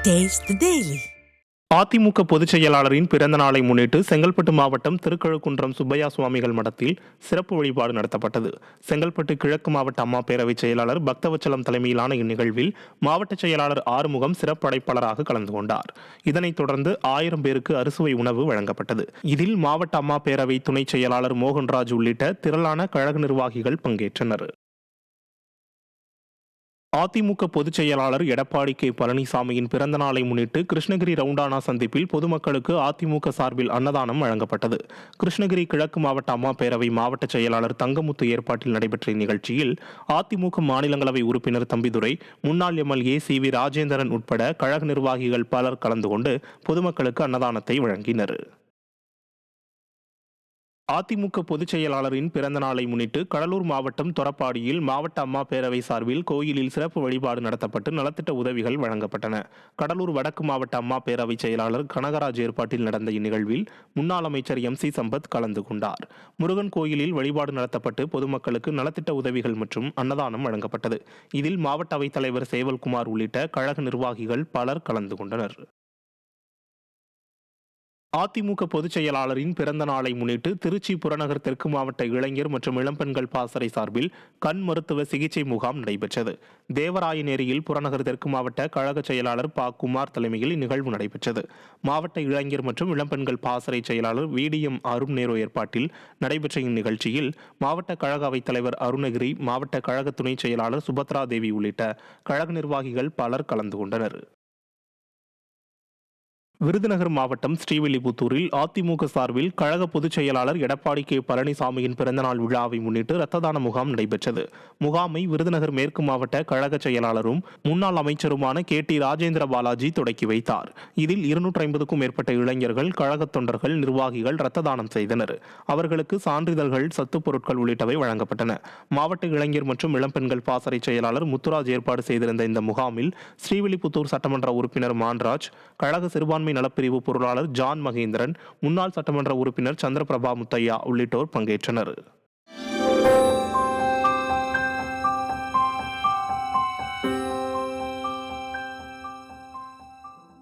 Taste the Daily. AIADMK பொதுச் செயலாளரின் பிறந்த நாளை முன்னிட்டு செங்கல்பட்டு மாவட்டம் திருக்கழுக்குன்றம் சுப்பையா சுவாமிகள் மடத்தில் சிறப்பு வழிபாடு நடத்தப்பட்டது. செங்கல்பட்டு கிழக்கு மாவட்ட அம்மா பேரவைச் செயலாளர் பக்தவச்சலம் தலைமையிலான இந்நிகழ்வில் மாவட்ட செயலாளர் ஆறுமுகம் சிறப்பு அழைப்பாளராக கலந்து கொண்டார். இதனைத் தொடர்ந்து 1000 பேருக்கு அறுசுவை உணவு வழங்கப்பட்டது. இதில் மாவட்ட அம்மா பேரவை துணைச் செயலாளர் மோகன்ராஜ் உள்ளிட்ட திரளான கழக நிர்வாகிகள் பங்கேற்றனர். அதிமுக பொதுச் செயலாளர் எடப்பாடி கே பழனிசாமியின் பிறந்த நாளை முன்னிட்டு கிருஷ்ணகிரி ரவுண்டானா சந்திப்பில் பொதுமக்களுக்கு அதிமுக சார்பில் அன்னதானம் வழங்கப்பட்டது. கிருஷ்ணகிரி கிழக்கு மாவட்ட அம்மா பேரவை மாவட்ட செயலாளர் தங்கமுத்து ஏற்பாட்டில் நடைபெற்ற இந்நிகழ்ச்சியில் அதிமுக மாநிலங்களவை உறுப்பினர் தம்பிதுரை, முன்னாள் எம்எல்ஏ சி.வி. ராஜேந்திரன் உட்பட கழக நிர்வாகிகள் பலர் கலந்து கொண்டு பொதுமக்களுக்கு அன்னதானத்தை வழங்கினர். அதிமுக பொதுச் செயலாளரின் பிறந்த நாளை முன்னிட்டு கடலூர் மாவட்டம் தொரப்பாடியில் மாவட்ட அம்மா பேரவை சார்பில் கோயிலில் சிறப்பு வழிபாடு நடத்தப்பட்டு நலத்திட்ட உதவிகள் வழங்கப்பட்டன. கடலூர் வடக்கு மாவட்ட அம்மா பேரவை செயலாளர் கனகராஜ் ஏற்பாட்டில் நடந்த இந்நிகழ்வில் முன்னாள் அமைச்சர் எம்.சி. சம்பத் கலந்து கொண்டார். முருகன் கோயிலில் வழிபாடு நடத்தப்பட்டு பொதுமக்களுக்கு நலத்திட்ட உதவிகள் மற்றும் அன்னதானம் வழங்கப்பட்டது. இதில் மாவட்ட அவைத் தலைவர் சேவல்குமார் உள்ளிட்ட கழக நிர்வாகிகள் பலர் கலந்து கொண்டனர். அதிமுக பொதுச் செயலாளரின் பிறந்த நாளை முன்னிட்டு திருச்சி புறநகர் தெற்கு மாவட்ட இளைஞர் மற்றும் இளம்பெண்கள் பாசறை சார்பில் கண் மருத்துவ சிகிச்சை முகாம் நடைபெற்றது. தேவராயநேரியில் புறநகர் தெற்கு மாவட்ட கழக செயலாளர் ப. குமார் தலைமையில் இந்நிகழ்வு நடைபெற்றது. மாவட்ட இளைஞர் மற்றும் இளம்பெண்கள் பாசறை செயலாளர் வி.டி.எம். அருண் நேரு ஏற்பாட்டில் நடைபெற்ற இந்நிகழ்ச்சியில் மாவட்ட கழக அவைத் தலைவர் அருணகிரி, மாவட்ட கழக துணைச் செயலாளர் சுபத்ரா தேவி உள்ளிட்ட கழக நிர்வாகிகள் பலர் கலந்து கொண்டனர். விருதுநகர் மாவட்டம் ஸ்ரீவில்லிபுத்தூரில் அதிமுக சார்பில் கழக பொதுச் செயலாளர் எடப்பாடி கே பழனிசாமியின் பிறந்தநாள் விழாவை முன்னிட்டு இரத்த தான முகாம் நடைபெற்றது. முகாமை விருதுநகர் மேற்கு மாவட்ட கழக செயலாளரும் முன்னாள் அமைச்சருமான கே.டி. ராஜேந்திர பாலாஜி தொடக்கி வைத்தார். இதில் 250க்கும் மேற்பட்ட இளைஞர்கள், கழக தொண்டர்கள், நிர்வாகிகள் இரத்த தானம் செய்தனர். அவர்களுக்கு சான்றிதழ்கள், சத்துப் பொருட்கள் உள்ளிட்டவை வழங்கப்பட்டன. மாவட்ட இளைஞர் மற்றும் இளம்பெண்கள் பாசறை செயலாளர் முத்துராஜ் ஏற்பாடு செய்திருந்த இந்த முகாமில் ஸ்ரீவில்லிபுத்தூர் சட்டமன்ற உறுப்பினர் மான்ராஜ், கழக சிறுபான்மை நலப்பிரிவு பொருளாளர் ஜான் மகேந்திரன், முன்னாள் சட்டமன்ற உறுப்பினர் சந்திரபிரபா முத்தையா உள்ளிட்டோர் பங்கேற்றனர்.